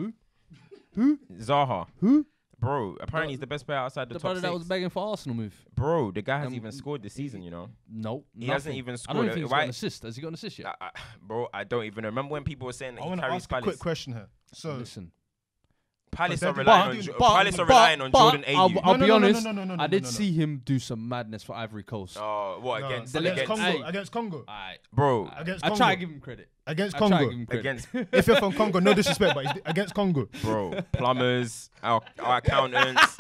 [SPEAKER 1] Who?
[SPEAKER 3] Zaha.
[SPEAKER 1] Who?
[SPEAKER 3] Bro, apparently he's the best player outside the
[SPEAKER 2] the
[SPEAKER 3] top
[SPEAKER 2] brother
[SPEAKER 3] 6.
[SPEAKER 2] that was begging for Arsenal move.
[SPEAKER 3] Bro, the guy hasn't even scored this season, you know.
[SPEAKER 2] Nope.
[SPEAKER 3] He hasn't even
[SPEAKER 2] I
[SPEAKER 3] scored.
[SPEAKER 2] don't think he's got
[SPEAKER 3] Why-
[SPEAKER 2] an assist. Has he got an assist yet?
[SPEAKER 3] Bro, I don't even remember when people were saying that
[SPEAKER 1] I
[SPEAKER 3] he
[SPEAKER 1] want to
[SPEAKER 3] carries
[SPEAKER 1] ask a quick
[SPEAKER 3] Palace.
[SPEAKER 1] question here. So
[SPEAKER 2] Listen.
[SPEAKER 3] Palace
[SPEAKER 1] But
[SPEAKER 3] are
[SPEAKER 1] they're
[SPEAKER 3] relying on
[SPEAKER 1] doing-
[SPEAKER 3] Palace are relying on Jordan Ayew.
[SPEAKER 2] I'll be
[SPEAKER 1] No,
[SPEAKER 2] honest.
[SPEAKER 1] no,
[SPEAKER 2] I did
[SPEAKER 1] no.
[SPEAKER 2] see him do some madness for Ivory Coast.
[SPEAKER 3] Oh, what
[SPEAKER 1] No,
[SPEAKER 3] against
[SPEAKER 1] against
[SPEAKER 3] against
[SPEAKER 1] Congo?
[SPEAKER 2] Hey.
[SPEAKER 1] Against Congo?
[SPEAKER 2] Alright.
[SPEAKER 3] bro
[SPEAKER 1] Against
[SPEAKER 2] I
[SPEAKER 1] Congo?
[SPEAKER 2] try to give him credit.
[SPEAKER 1] Against
[SPEAKER 2] I try to
[SPEAKER 1] Congo?
[SPEAKER 2] give him credit.
[SPEAKER 3] against
[SPEAKER 1] If you're from Congo, no disrespect, but it's against Congo.
[SPEAKER 3] bro plumbers, our accountants,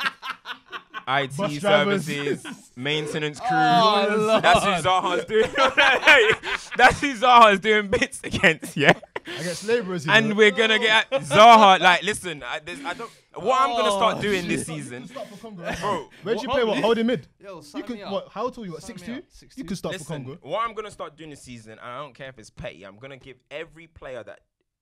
[SPEAKER 3] IT
[SPEAKER 1] Bus drivers.
[SPEAKER 3] services, maintenance crew.
[SPEAKER 2] Oh,
[SPEAKER 3] That's who Zaha's doing. That's who Zaha's doing bits against. Yeah.
[SPEAKER 1] Against labourers,
[SPEAKER 3] and we're gonna get Zaha. Like, listen, I don't. What I'm gonna start doing this season, bro.
[SPEAKER 1] Where'd you play? What? Holding mid.
[SPEAKER 2] Yo,
[SPEAKER 1] You could. What? How tall you? What? 6'2"? You could start for Congo.
[SPEAKER 3] What I'm gonna start doing this season, and I don't care if it's petty, I'm gonna give every player that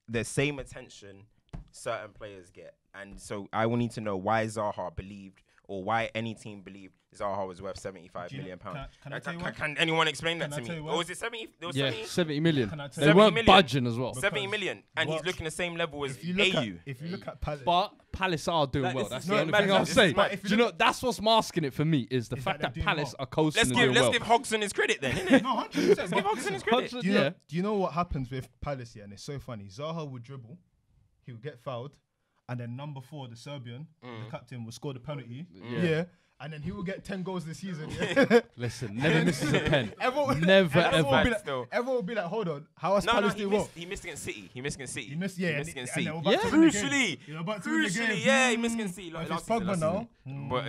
[SPEAKER 3] the same attention certain players get. And so I will need to know why Zaha believed, or why any team believed Zaha was worth £75 million. Can anyone explain that to me? Or was it 70? There was
[SPEAKER 2] 70 million. They
[SPEAKER 3] 70
[SPEAKER 2] weren't
[SPEAKER 3] million.
[SPEAKER 2] budging as well.
[SPEAKER 3] 70 million, and he's looking the same level as AU.
[SPEAKER 1] If you look at Palace,
[SPEAKER 2] But Palace are doing well. That's the only
[SPEAKER 3] mad.
[SPEAKER 2] thing I'll
[SPEAKER 3] This
[SPEAKER 2] say.
[SPEAKER 3] is mad.
[SPEAKER 2] Do you know, that's what's masking it for me, is the fact that
[SPEAKER 1] they're doing
[SPEAKER 2] Palace
[SPEAKER 1] well.
[SPEAKER 2] are coasting and doing
[SPEAKER 3] Let's
[SPEAKER 2] well.
[SPEAKER 3] give Hodgson his credit then, innit?
[SPEAKER 1] No, 100%.
[SPEAKER 3] Let's give Hodgson his credit.
[SPEAKER 2] Hodgson,
[SPEAKER 1] Do you know what happens with Palace? Yeah, and it's so funny. Zaha would dribble, he would get fouled, and then number 4, the Serbian, the captain, will score the penalty. Yeah. And then he will get 10 goals this season. Yeah.
[SPEAKER 2] Listen, never misses a pen.
[SPEAKER 1] Everyone will be like, hold on, how has Palace do well?
[SPEAKER 3] He missed against City. He missed against City.
[SPEAKER 1] He missed against City.
[SPEAKER 3] Crucially, he missed against City.
[SPEAKER 1] It's Pogba now.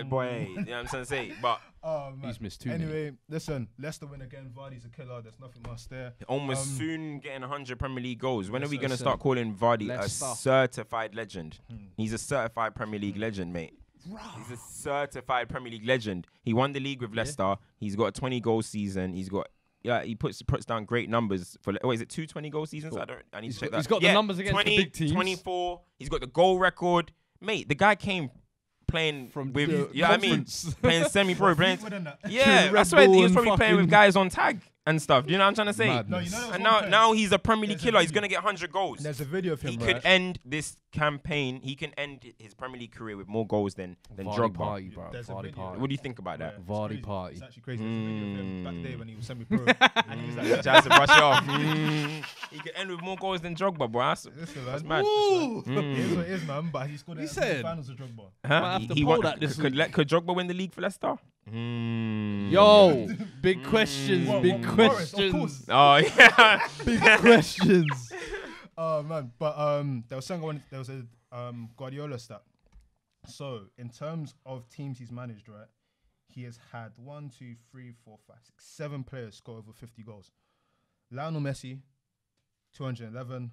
[SPEAKER 3] Boy, you know what I'm trying to say? But
[SPEAKER 2] He's missed 2
[SPEAKER 1] anyway, listen, Leicester win again. Vardy's a killer. There's nothing much there.
[SPEAKER 3] almost soon getting 100 Premier League goals. When are we going to start calling Vardy a certified legend? He's a certified Premier League legend, mate. He's a certified Premier League legend. He won the league with Leicester. He's got a 20-goal season. He puts down great numbers for. Is it 2 20-goal seasons? I need to check that.
[SPEAKER 2] He's got the numbers against the big teams.
[SPEAKER 3] 24. He's got the goal record, mate. The guy came playing
[SPEAKER 2] from
[SPEAKER 3] with
[SPEAKER 2] the
[SPEAKER 3] playing semi-pro, playing.
[SPEAKER 2] Yeah,
[SPEAKER 3] that's why he was probably playing with guys on tag and stuff. You know what I'm trying to say?
[SPEAKER 1] No, you know
[SPEAKER 3] and now he's a Premier League killer. He's gonna get 100 goals.
[SPEAKER 1] There's a video of him.
[SPEAKER 3] He could end this campaign. He can end his Premier League career with more goals than Drogba.
[SPEAKER 2] Party, bro.
[SPEAKER 1] There's a
[SPEAKER 2] Vardy
[SPEAKER 1] video.
[SPEAKER 2] party.
[SPEAKER 3] What do you think about that?
[SPEAKER 2] Vardy party.
[SPEAKER 1] It's actually crazy. There's a video of him back there when he was semi-pro. And he was like,
[SPEAKER 3] Just to brush it off. He could end with more goals than Drogba, bro. That's mad.
[SPEAKER 1] It is what it is, man. But he scored in the finals of Drogba.
[SPEAKER 3] Huh? Could Drogba win the league for Leicester?
[SPEAKER 2] Yo, big questions, big questions.
[SPEAKER 1] Of course.
[SPEAKER 3] Oh yeah,
[SPEAKER 2] big questions.
[SPEAKER 1] Oh man, but there was a Guardiola stat. So in terms of teams he's managed, right, he has had 7 players score over 50 goals. Lionel Messi, 211.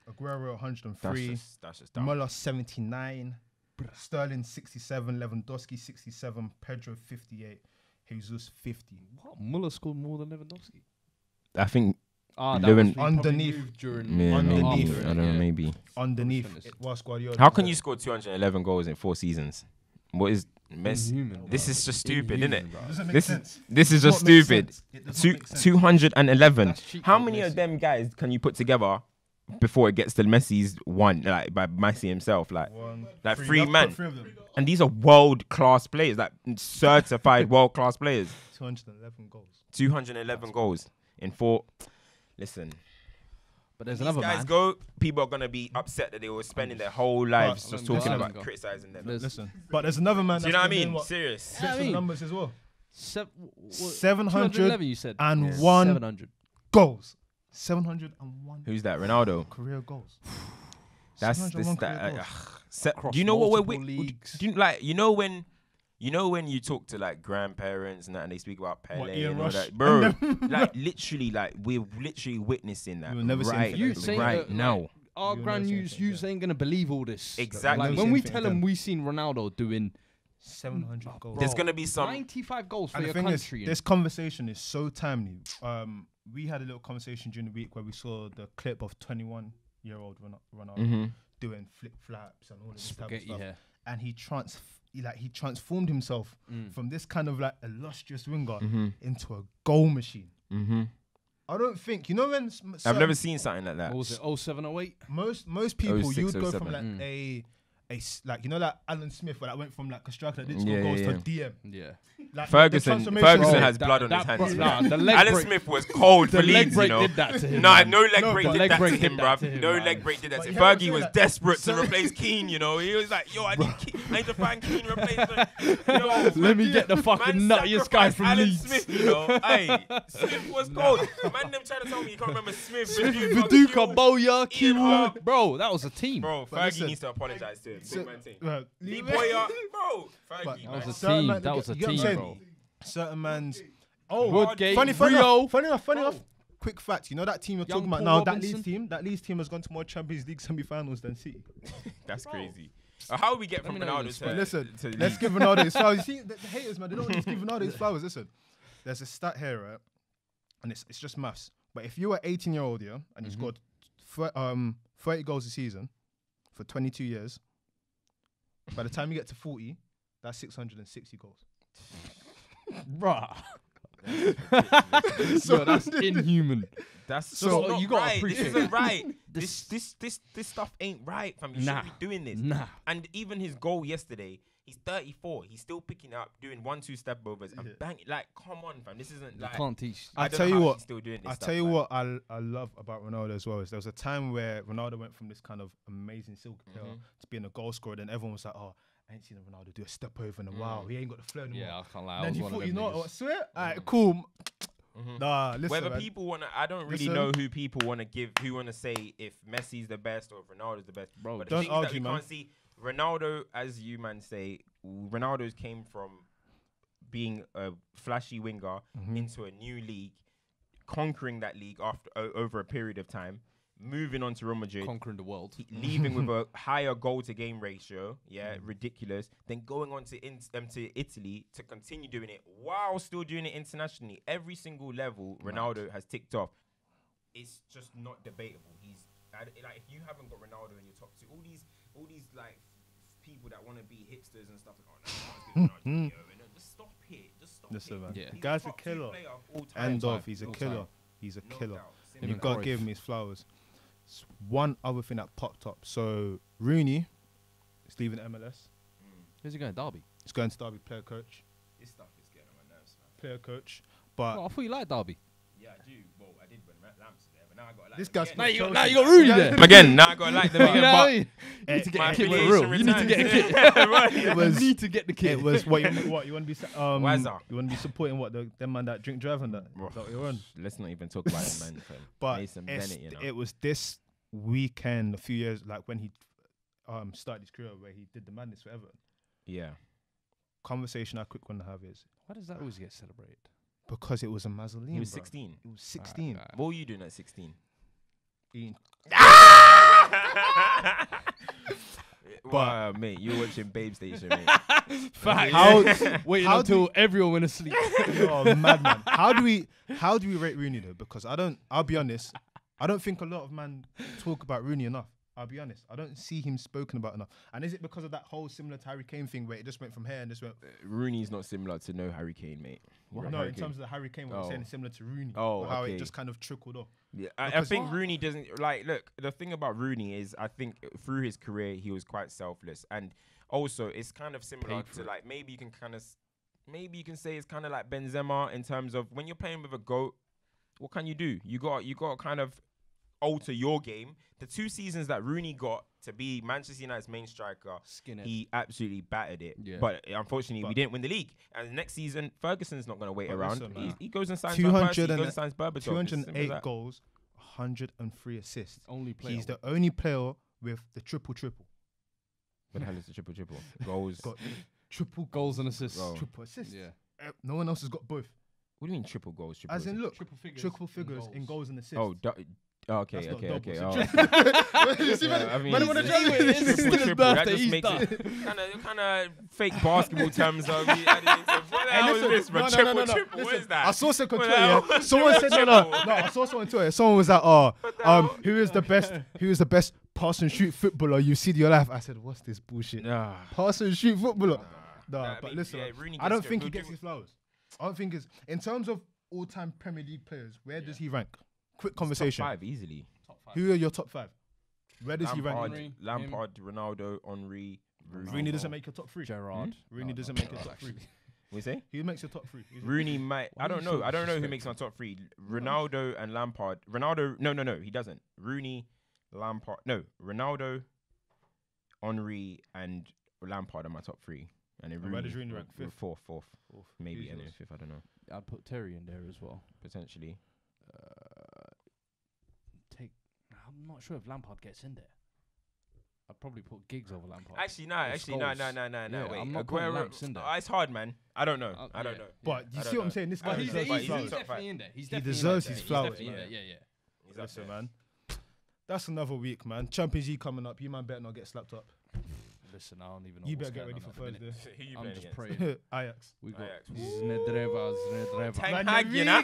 [SPEAKER 1] Aguero, 103.
[SPEAKER 3] That's just dumb.
[SPEAKER 1] Muller, 79. Sterling, 67. Lewandowski, 67. Pedro, 58. Jesus, 50.
[SPEAKER 2] What? Muller scored more than Lewandowski?
[SPEAKER 3] I think
[SPEAKER 1] underneath.
[SPEAKER 3] Underneath. I don't know, maybe.
[SPEAKER 1] Underneath. It was Guardiola.
[SPEAKER 3] How can you score 211 goals in 4 seasons? What is Messi? This is just stupid, isn't it? This is just stupid. 211. How many of them guys can you put together before it gets to Messi's one, like by Messi himself, like 3 men? And these are world-class players, like certified world-class players.
[SPEAKER 1] 211 goals.
[SPEAKER 3] 211 goals in 4. Listen.
[SPEAKER 2] But there's
[SPEAKER 3] These
[SPEAKER 2] another
[SPEAKER 3] guys
[SPEAKER 2] man.
[SPEAKER 3] people are gonna be upset that they were spending their whole lives just talking about criticizing them.
[SPEAKER 1] Listen, but there's another man.
[SPEAKER 3] Do you know what I mean? Serious.
[SPEAKER 1] Some numbers as well.
[SPEAKER 2] 711, you said.
[SPEAKER 1] And 700 goals. 701.
[SPEAKER 3] Who's that? Ronaldo.
[SPEAKER 1] Career goals.
[SPEAKER 3] That's this. Do you know what we're You know when you talk to like grandparents and that, and they speak about Pele and all that, bro. Like literally, like we're literally witnessing that.
[SPEAKER 1] We'll never
[SPEAKER 3] right now.
[SPEAKER 2] Our grandnews ain't gonna believe all this.
[SPEAKER 3] Exactly.
[SPEAKER 2] Like, when we tell them we seen Ronaldo doing
[SPEAKER 1] 700 goals,
[SPEAKER 3] there's gonna be some
[SPEAKER 2] 95 goals for
[SPEAKER 1] and
[SPEAKER 2] your
[SPEAKER 1] the thing
[SPEAKER 2] country.
[SPEAKER 1] This conversation is so timely. We had a little conversation during the week where we saw the clip of 21-year-old Ronaldo doing flip flaps and all of this type of stuff, and he transformed himself from this kind of like illustrious winger into a goal machine. I don't think, you know, when
[SPEAKER 3] I've never seen something like that.
[SPEAKER 2] What was it, 07, 08?
[SPEAKER 1] Most people,
[SPEAKER 3] 06,
[SPEAKER 1] you would go
[SPEAKER 3] 07.
[SPEAKER 1] from like like, you know, like Alan Smith, where that went from like a striker that didn't score goals to a DM.
[SPEAKER 2] Yeah.
[SPEAKER 1] Like,
[SPEAKER 3] Ferguson has blood on his hands. Alan Smith was cold for Leeds, you know.
[SPEAKER 2] Did that to him,
[SPEAKER 3] no leg break did that to him,
[SPEAKER 2] bruv.
[SPEAKER 3] bruv. No leg break did that to him. Fergie was desperate to replace Keane, you know. He was like, yo, I need to find Keane replacement. You know,
[SPEAKER 2] let me get the fucking nuttiest guy from
[SPEAKER 3] Alan
[SPEAKER 2] Leeds.
[SPEAKER 3] Smith, you know. Hey, Smith was cold. Man, them trying to tell me you can't remember Smith.
[SPEAKER 2] Viduka, Boya, Kiwood. Bro, that was a team.
[SPEAKER 3] Bro, Fergie needs to apologize to him. Big man thing. Lee Boyer, bro. Fergie,
[SPEAKER 2] that was a team. That was a team, bro.
[SPEAKER 1] Certain man's...
[SPEAKER 2] Woodgate,
[SPEAKER 1] funny
[SPEAKER 2] Rio.
[SPEAKER 1] enough. quick fact. You know that team you're
[SPEAKER 2] Young
[SPEAKER 1] talking about
[SPEAKER 2] Paul
[SPEAKER 1] now.
[SPEAKER 2] Robinson?
[SPEAKER 1] That Leeds team has gone to more Champions League semi-finals than City.
[SPEAKER 3] That's crazy. How do we get from Ronaldo to
[SPEAKER 1] listen?
[SPEAKER 3] to
[SPEAKER 1] Let's give Ronaldo his flowers. You see, the haters, man, they don't want to give Ronaldo his flowers. Listen, there's a stat here, right? And it's just maths. But if you were 18-year-old, yeah, and you scored 30 goals a season for 22 years, by the time you get to 40, that's 660 goals.
[SPEAKER 2] Bruh. So that's inhuman.
[SPEAKER 3] That's
[SPEAKER 2] so
[SPEAKER 3] not
[SPEAKER 2] you gotta
[SPEAKER 3] right.
[SPEAKER 2] appreciate
[SPEAKER 3] This isn't right. This stuff ain't right, fam. You shouldn't be doing this.
[SPEAKER 2] Nah.
[SPEAKER 3] And even his goal yesterday, he's 34. He's still picking up, doing 1-2 step overs and bang. Like, come on, fam. This isn't like.
[SPEAKER 2] You can't teach.
[SPEAKER 1] I
[SPEAKER 3] don't
[SPEAKER 1] tell
[SPEAKER 3] know
[SPEAKER 1] you
[SPEAKER 3] how
[SPEAKER 1] what.
[SPEAKER 3] he's still doing this
[SPEAKER 1] I
[SPEAKER 3] stuff,
[SPEAKER 1] tell you
[SPEAKER 3] man.
[SPEAKER 1] what I love about Ronaldo as well is there was a time where Ronaldo went from this kind of amazing silky player to being a goal scorer. Then everyone was like, oh, I ain't seen Ronaldo do a step over in a while. He ain't got the flow anymore.
[SPEAKER 2] Yeah, I can't lie.
[SPEAKER 1] Then
[SPEAKER 2] I was
[SPEAKER 1] you
[SPEAKER 2] one
[SPEAKER 1] thought,
[SPEAKER 2] of
[SPEAKER 1] you
[SPEAKER 2] them
[SPEAKER 1] know
[SPEAKER 2] niggas.
[SPEAKER 1] what? I swear? Alright, cool. Nah, listen,
[SPEAKER 3] Whether
[SPEAKER 1] man.
[SPEAKER 3] people want to, I don't really
[SPEAKER 1] Listen.
[SPEAKER 3] know who people want to give, who want to say if Messi's the best or if Ronaldo's the best.
[SPEAKER 2] Bro,
[SPEAKER 3] but the
[SPEAKER 1] don't
[SPEAKER 3] thing is that
[SPEAKER 1] argue,
[SPEAKER 3] we
[SPEAKER 1] man.
[SPEAKER 3] can't see Ronaldo, as you man say, Ronaldo's came from being a flashy winger into a new league, conquering that league after over a period of time, moving on to Real Madrid,
[SPEAKER 2] Conquering the world.
[SPEAKER 3] leaving with a higher goal to game ratio, ridiculous. Then going on to to Italy to continue doing it while still doing it internationally. Every single level Ronaldo has ticked off. It's just not debatable. He's like, if you haven't got Ronaldo in your top two, all these like people that want to be hipsters and stuff. Like, oh, no, just stop it. Just stop
[SPEAKER 1] Listen,
[SPEAKER 3] it.
[SPEAKER 1] man.
[SPEAKER 2] Yeah.
[SPEAKER 1] The guy's a killer. End of. He's a killer. He's a killer. And you've got to give him his flowers. One other thing that popped up. So Rooney is leaving MLS.
[SPEAKER 2] Where's he going? Derby.
[SPEAKER 1] He's going to Derby, player coach.
[SPEAKER 3] This stuff is getting on my nerves, man.
[SPEAKER 1] Player coach. But
[SPEAKER 2] Oh, I thought you liked Derby.
[SPEAKER 3] Yeah, I do. Well, I did when Lamps was there, but now I got like
[SPEAKER 1] this guy's
[SPEAKER 2] Now you got Rooney there.
[SPEAKER 3] again. Now I got like them
[SPEAKER 2] You
[SPEAKER 3] again.
[SPEAKER 2] know
[SPEAKER 3] But
[SPEAKER 2] what I mean? You need to get
[SPEAKER 3] my
[SPEAKER 2] a kit for
[SPEAKER 3] affiliation
[SPEAKER 2] real. You need to get a kit.
[SPEAKER 1] it was,
[SPEAKER 2] You need to get the kit.
[SPEAKER 1] it was what you want to be
[SPEAKER 3] Wazza.
[SPEAKER 1] you want to be supporting what them man that drink drive and that. Is that what you're on?
[SPEAKER 3] Let's not even talk about it, man.
[SPEAKER 1] But
[SPEAKER 3] Mason Bennett, you know.
[SPEAKER 1] it was this weekend a few years like when he started his career where he did the madness for Everton.
[SPEAKER 3] Yeah.
[SPEAKER 1] Conversation I quick want to have is
[SPEAKER 2] Why does that always get celebrated?
[SPEAKER 1] because it was a mausoleum.
[SPEAKER 3] He was
[SPEAKER 1] bruv.
[SPEAKER 3] 16.
[SPEAKER 1] He was 16.
[SPEAKER 3] What were you doing at 16?
[SPEAKER 1] Eating.
[SPEAKER 3] Wow, mate, you were watching Babe Station, mate.
[SPEAKER 2] Fact. Waiting
[SPEAKER 1] how
[SPEAKER 2] until everyone went asleep.
[SPEAKER 1] Oh, madman. How do we rate Rooney though? Because I'll be honest, I don't think a lot of men talk about Rooney enough. I'll be honest. I don't see him spoken about enough. And is it because of that whole similar to Harry Kane thing where it just went from here and just went?
[SPEAKER 3] Rooney's not similar to no Harry Kane, mate.
[SPEAKER 1] No, in terms of the Harry Kane, what you're saying is similar to Rooney.
[SPEAKER 3] Oh,
[SPEAKER 1] how
[SPEAKER 3] okay.
[SPEAKER 1] it just kind of trickled off.
[SPEAKER 3] Yeah, I think Rooney doesn't like. Look, the thing about Rooney is, I think through his career he was quite selfless, and also it's kind of similar to like maybe you can say it's kind of like Benzema in terms of when you're playing with a GOAT, what can you do? You got to kind of alter your game. The 2 seasons that Rooney got to be Manchester United's main striker, he absolutely battered it. Yeah. But unfortunately, we didn't win the league. And next season, Ferguson's not going to wait around.
[SPEAKER 1] Listen,
[SPEAKER 3] he goes and signs Van Persie, he goes and signs Berbatov.
[SPEAKER 1] 208 goals, 103 assists.
[SPEAKER 2] Only player.
[SPEAKER 1] He's the only player with the triple-triple.
[SPEAKER 3] What the hell is the triple-triple? Goals.
[SPEAKER 1] Got triple
[SPEAKER 2] goals and assists.
[SPEAKER 1] Triple assists.
[SPEAKER 2] Yeah.
[SPEAKER 1] No one else has got both.
[SPEAKER 3] What do you mean triple goals? Triple
[SPEAKER 1] As in,
[SPEAKER 3] assists?
[SPEAKER 1] look, triple figures in goals and assists.
[SPEAKER 3] Oh, okay.
[SPEAKER 1] That's not
[SPEAKER 3] Okay.
[SPEAKER 1] double,
[SPEAKER 3] Oh.
[SPEAKER 1] You see, man,
[SPEAKER 3] I mean,
[SPEAKER 1] man, wanna
[SPEAKER 3] it's
[SPEAKER 1] try with it.
[SPEAKER 3] triple. That just makes it kind of fake basketball terms. What the hell is this, bro? Triple. What is that?
[SPEAKER 1] I saw someone on Twitter. Someone said no. I saw someone on Twitter. Someone was like, who is the best? Who is the best pass and shoot footballer you've seen in your life? I said, what's this bullshit? Pass and shoot footballer. But listen, I don't think he gets his flowers. I don't think it's in terms of all-time Premier League players. Where does he rank? Quick conversation.
[SPEAKER 3] Top 5 easily.
[SPEAKER 2] Top 5.
[SPEAKER 1] Who are your top 5? Where does he rank?
[SPEAKER 3] Lampard, Ronaldo, Henry,
[SPEAKER 1] Rooney doesn't make your top 3.
[SPEAKER 2] Gerrard.
[SPEAKER 1] Rooney doesn't make your top 3.
[SPEAKER 3] What you say?
[SPEAKER 1] Who makes your top 3?
[SPEAKER 3] Rooney might. I don't know. I don't know who makes my top 3. Ronaldo and Lampard. Ronaldo. No. He doesn't. Rooney, Lampard. No. Ronaldo, Henry, and Lampard are my top 3. And then
[SPEAKER 1] where does Rooney rank? 5th?
[SPEAKER 3] Fourth. Maybe, and then 5th. I don't know.
[SPEAKER 2] I'd put Terry in there as well.
[SPEAKER 3] Potentially.
[SPEAKER 2] I'm not sure if Lampard gets in there. I'd probably put Giggs over Lampard.
[SPEAKER 3] Actually, no. Wait,
[SPEAKER 2] I'm not putting Lamps in there.
[SPEAKER 3] It's hard, man. I don't know. I don't know.
[SPEAKER 1] But you see what I'm saying? This guy
[SPEAKER 2] He's
[SPEAKER 1] deserves
[SPEAKER 2] definitely in there. He
[SPEAKER 1] deserves his flowers.
[SPEAKER 2] Yeah.
[SPEAKER 1] Listen, man. That's another week, man. Champions League coming up. You man better not get slapped up.
[SPEAKER 2] Listen, I don't even know.
[SPEAKER 1] You better get ready for Thursday.
[SPEAKER 2] I'm just praying.
[SPEAKER 1] Ajax.
[SPEAKER 2] We got Znedreva.
[SPEAKER 3] Ten Hag, you know.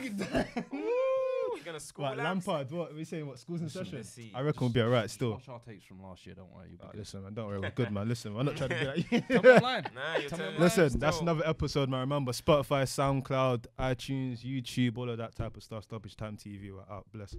[SPEAKER 3] You're gonna score.
[SPEAKER 1] What, Lampard? What are we saying? What, schools in session?
[SPEAKER 3] See.
[SPEAKER 1] I reckon we'll be alright still.
[SPEAKER 2] Wash our takes from last year, don't worry. You'll be good.
[SPEAKER 1] Listen, man, don't worry. We're good, man. Listen, we're not trying to be like
[SPEAKER 2] Come online.
[SPEAKER 1] Listen, that's another episode, man. Remember, Spotify, Soundcloud, iTunes, YouTube, all of that type of stuff. Stoppage Time TV. We're out. Bless.